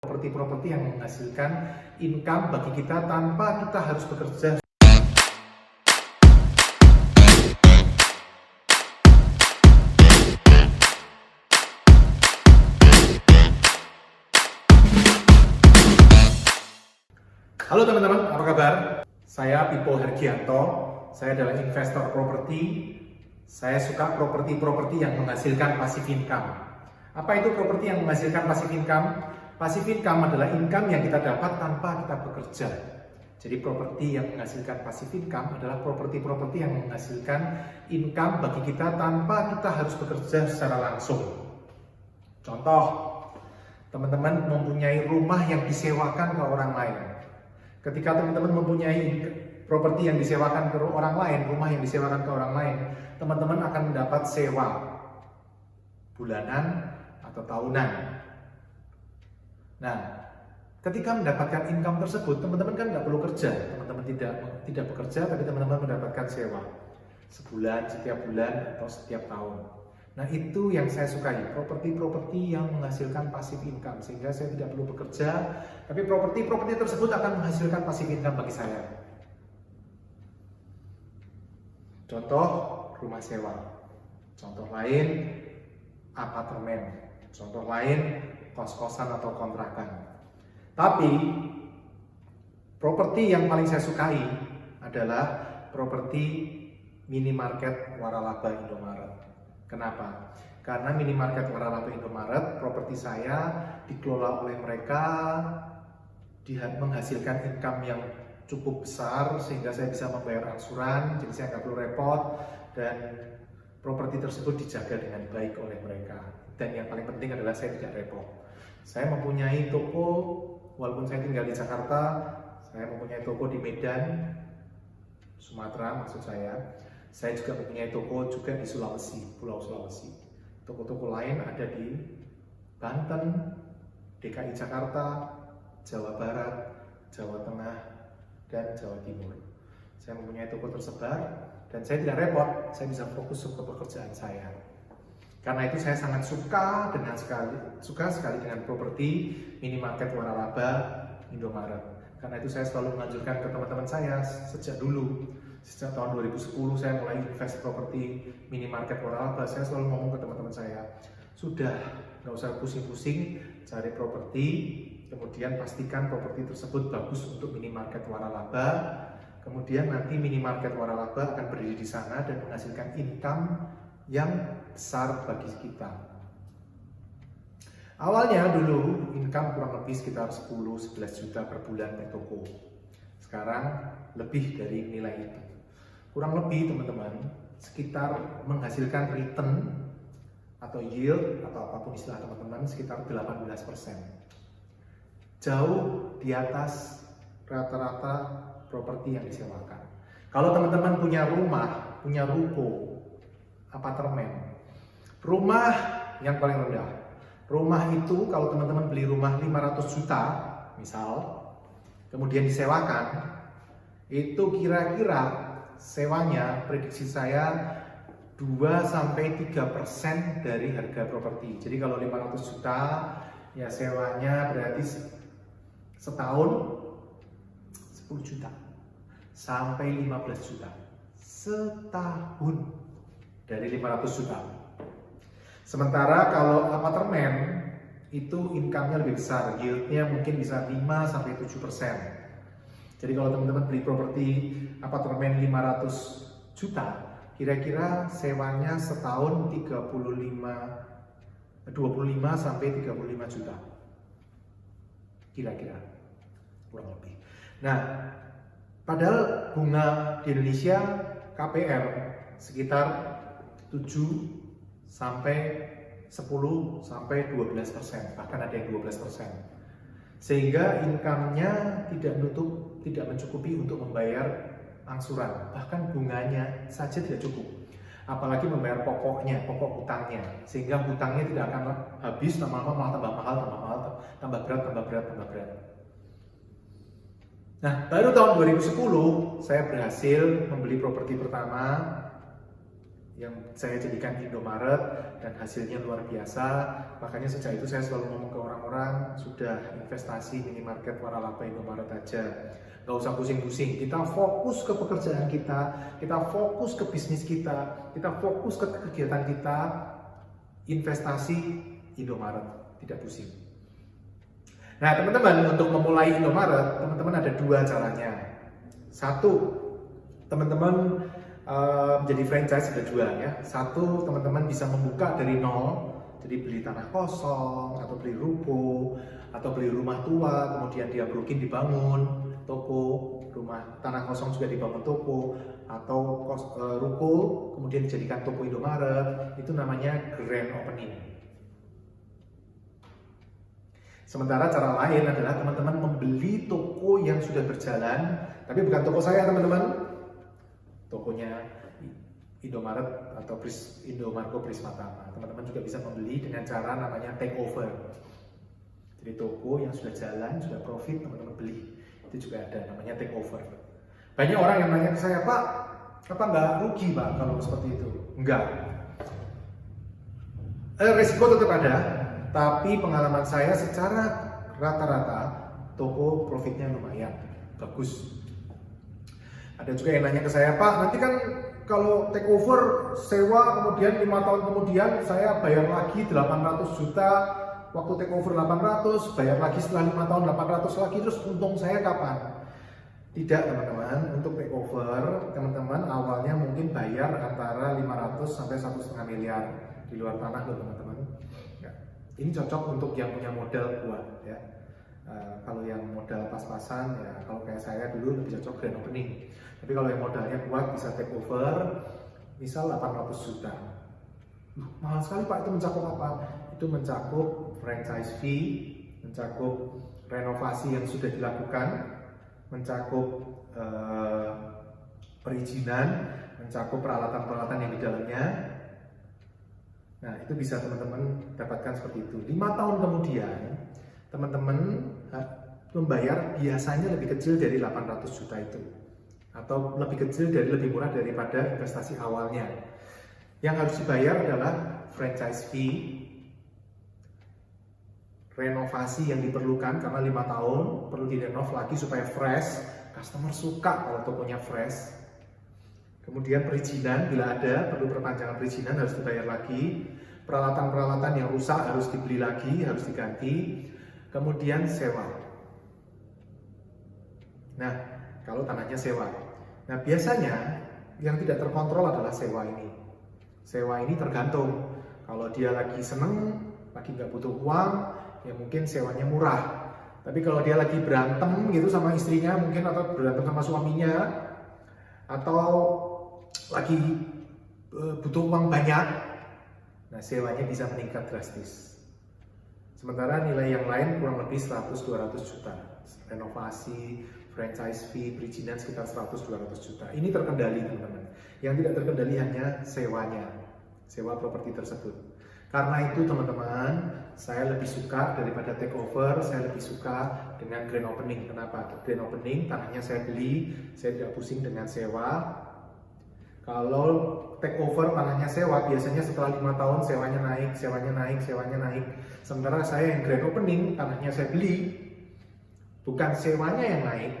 properti-properti yang menghasilkan income bagi kita tanpa kita harus bekerja. Halo teman-teman, apa kabar? Saya Pipo Hergianto, saya adalah investor properti. Saya suka properti-properti yang menghasilkan passive income. Apa itu properti yang menghasilkan passive income? Passive income adalah income yang kita dapat tanpa kita bekerja. Jadi properti yang menghasilkan passive income adalah properti-properti yang menghasilkan income bagi kita tanpa kita harus bekerja secara langsung. Contoh, teman-teman mempunyai rumah yang disewakan ke orang lain. Ketika teman-teman mempunyai properti yang disewakan ke orang lain, rumah yang disewakan ke orang lain, teman-teman akan mendapat sewa bulanan atau tahunan. Nah, ketika mendapatkan income tersebut, teman-teman kan nggak perlu kerja, teman-teman tidak bekerja, tapi teman-teman mendapatkan sewa sebulan, setiap bulan, atau setiap tahun. Nah, itu yang saya sukai, properti-properti yang menghasilkan passive income, sehingga saya tidak perlu bekerja, tapi properti-properti tersebut akan menghasilkan passive income bagi saya. Contoh, rumah sewa. Contoh lain, apartemen. Contoh lain, kos-kosan atau kontrakan. Tapi, properti yang paling saya sukai adalah properti minimarket waralaba Indomaret. Kenapa? Karena minimarket waralaba Indomaret, properti saya dikelola oleh mereka, menghasilkan income yang cukup besar sehingga saya bisa membayar angsuran, jadi saya nggak perlu repot, dan properti tersebut dijaga dengan baik oleh mereka. Dan yang paling penting adalah saya tidak repot. Saya mempunyai toko, walaupun saya tinggal di Jakarta, saya mempunyai toko di Medan, Sumatera maksud saya. Saya juga mempunyai toko juga di Sulawesi, Pulau Sulawesi. Toko-toko lain ada di Banten, DKI Jakarta, Jawa Barat, Jawa Tengah, dan Jawa Timur. Saya mempunyai toko tersebar dan saya tidak repot, saya bisa fokus ke pekerjaan saya. Karena itu saya sangat suka sekali dengan properti minimarket waralaba Indomaret. Karena itu saya selalu menganjurkan ke teman-teman saya sejak dulu. Sejak tahun 2010 saya mulai invest properti minimarket waralaba. Saya selalu ngomong ke teman-teman saya, sudah nggak usah pusing-pusing cari properti, kemudian pastikan properti tersebut bagus untuk minimarket waralaba. Kemudian nanti minimarket waralaba akan berdiri di sana dan menghasilkan income yang besar bagi kita. Awalnya dulu income kurang lebih sekitar 10-11 juta per bulan per toko. Sekarang lebih dari nilai itu. Kurang lebih teman-teman sekitar menghasilkan return atau yield atau apapun istilah teman-teman sekitar 18%. Jauh di atas rata-rata properti yang disewakan. Kalau teman-teman punya rumah, punya ruko, apartemen, rumah yang paling rendah. Rumah itu kalau teman-teman beli rumah 500 juta misal, kemudian disewakan, itu kira-kira sewanya prediksi saya 2-3% dari harga properti. Jadi kalau 500 juta ya sewanya berarti setahun 10 juta sampai 15 juta setahun dari 500 juta. Sementara kalau apartemen itu income-nya lebih besar, yield-nya mungkin bisa 5-7%. Jadi kalau teman-teman beli properti apartemen 500 juta, kira-kira sewanya setahun 25-35 juta. Kira-kira, kurang lebih. Nah, padahal bunga di Indonesia KPR sekitar 7-10-12%, bahkan ada yang 12%. Sehingga income-nya tidak mencukupi untuk membayar angsuran, bahkan bunganya saja tidak cukup. Apalagi membayar pokok hutangnya, sehingga hutangnya tidak akan habis, lama-lama malah tambah berat. Nah, baru tahun 2010 saya berhasil membeli properti pertama yang saya jadikan Indomaret dan hasilnya luar biasa. Makanya sejak itu saya selalu ngomong ke orang-orang, sudah investasi minimarket waralaba Indomaret aja, nggak usah pusing-pusing. Kita fokus ke pekerjaan kita fokus ke bisnis kita fokus ke kegiatan kita, investasi Indomaret, tidak pusing. Nah teman-teman, untuk memulai Indomaret, teman-teman ada dua caranya. Satu, teman-teman menjadi franchise ada dua ya. Satu, teman-teman bisa membuka dari nol, jadi beli tanah kosong atau beli ruko atau beli rumah tua, kemudian dia brokin dibangun toko, rumah tanah kosong juga dibangun toko, atau ruko kemudian dijadikan toko Indomaret. Itu namanya grand opening. Sementara cara lain adalah teman-teman membeli toko yang sudah berjalan, tapi bukan toko saya teman-teman, tokonya Indomaret atau Indomarko Prismatama. Teman-teman juga bisa membeli dengan cara namanya take over. Jadi toko yang sudah jalan, sudah profit, teman-teman beli. Itu juga ada namanya take over. Banyak orang yang nanya ke saya, Pak, apa nggak rugi Pak kalau seperti itu? Enggak. Risiko tetap ada, tapi pengalaman saya secara rata-rata toko profitnya lumayan bagus. Ada juga yang nanya ke saya, Pak, nanti kan kalau take over sewa kemudian 5 tahun kemudian saya bayar lagi 800 juta, waktu take over 800, bayar lagi setelah 5 tahun 800 lagi, terus untung saya kapan? Tidak teman-teman, untuk take over teman-teman awalnya mungkin bayar antara 500 sampai 1,5 miliar di luar tanah loh teman-teman. Ya. Ini cocok untuk yang punya modal kuat ya. Kalau yang modal pas-pasan ya, kalau kayak saya dulu lebih cocok grand opening. Tapi kalau yang modalnya kuat bisa take over, misal 800 juta. Mahal sekali Pak, itu mencakup apa? Itu mencakup franchise fee, mencakup renovasi yang sudah dilakukan, mencakup perizinan, mencakup peralatan-peralatan yang di dalamnya. Nah itu bisa teman-teman dapatkan seperti itu. 5 tahun kemudian teman-teman membayar biasanya lebih kecil dari 800 juta itu, atau lebih kecil dari, lebih murah daripada investasi awalnya. Yang harus dibayar adalah franchise fee, renovasi yang diperlukan karena 5 tahun perlu direnov lagi supaya fresh, customer suka kalau tokonya fresh. Kemudian perizinan, bila ada perlu perpanjangan perizinan harus dibayar lagi. Peralatan-peralatan yang rusak harus dibeli lagi, harus diganti. Kemudian sewa. Nah, kalau tanahnya sewa. Nah, biasanya yang tidak terkontrol adalah sewa ini. Sewa ini tergantung. Kalau dia lagi seneng, lagi nggak butuh uang, ya mungkin sewanya murah. Tapi kalau dia lagi berantem gitu sama istrinya mungkin, atau berantem sama suaminya, atau lagi butuh uang banyak, nah sewanya bisa meningkat drastis. Sementara nilai yang lain kurang lebih 100-200 juta. Renovasi, franchise fee, perizinan sekitar 100-200 juta. Ini terkendali teman-teman. Yang tidak terkendali hanya sewanya, sewa properti tersebut. Karena itu teman-teman, saya lebih suka daripada take over, saya lebih suka dengan grand opening. Kenapa? Grand opening, tanahnya saya beli, saya tidak pusing dengan sewa. Kalau take over tanahnya sewa, biasanya setelah 5 tahun sewanya naik, sewanya naik, sewanya naik. Sementara saya yang grand opening, tanahnya saya beli, bukan sewanya yang naik,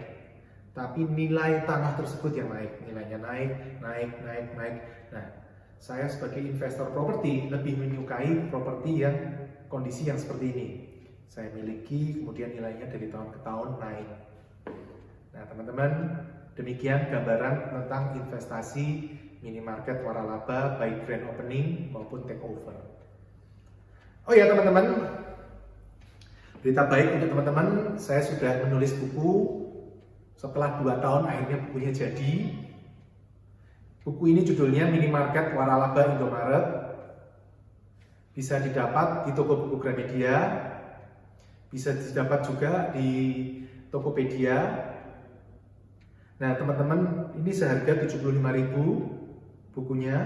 tapi nilai tanah tersebut yang naik. Nilainya naik, naik, naik, naik. Nah, saya sebagai investor properti lebih menyukai properti yang kondisi yang seperti ini. Saya miliki, kemudian nilainya dari tahun ke tahun naik. Nah, teman-teman, demikian gambaran tentang investasi minimarket waralaba baik grand opening maupun take over. Oh ya teman-teman, berita baik untuk teman-teman, saya sudah menulis buku. Setelah 2 tahun akhirnya bukunya jadi. Buku ini judulnya Minimarket Waralaba Indomaret. Bisa didapat di toko buku Gramedia, bisa didapat juga di Tokopedia. Nah teman-teman, ini seharga 75.000 bukunya,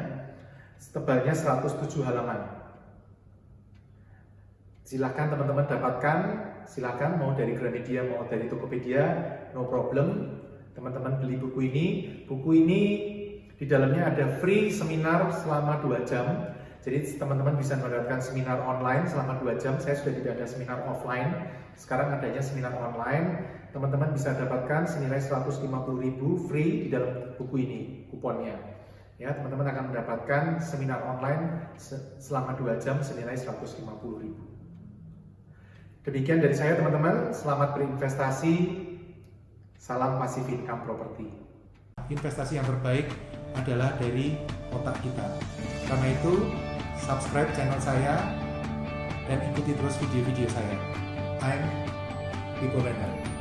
tebalnya 107 halaman. Silahkan teman-teman dapatkan, silahkan mau dari Gramedia mau dari Tokopedia, no problem. Teman-teman beli buku ini Di dalamnya ada free seminar selama 2 jam. Jadi teman-teman bisa mendapatkan seminar online selama 2 jam. Saya sudah tidak ada seminar offline. Sekarang adanya seminar online. Teman-teman bisa dapatkan senilai 150.000 free di dalam buku ini, kuponnya. Ya, teman-teman akan mendapatkan seminar online selama 2 jam senilai 150.000. Demikian dari saya teman-teman, selamat berinvestasi, salam passive income property. Investasi yang terbaik adalah dari otak kita. Karena itu, subscribe channel saya dan ikuti terus video-video saya. I'm Viko Lender.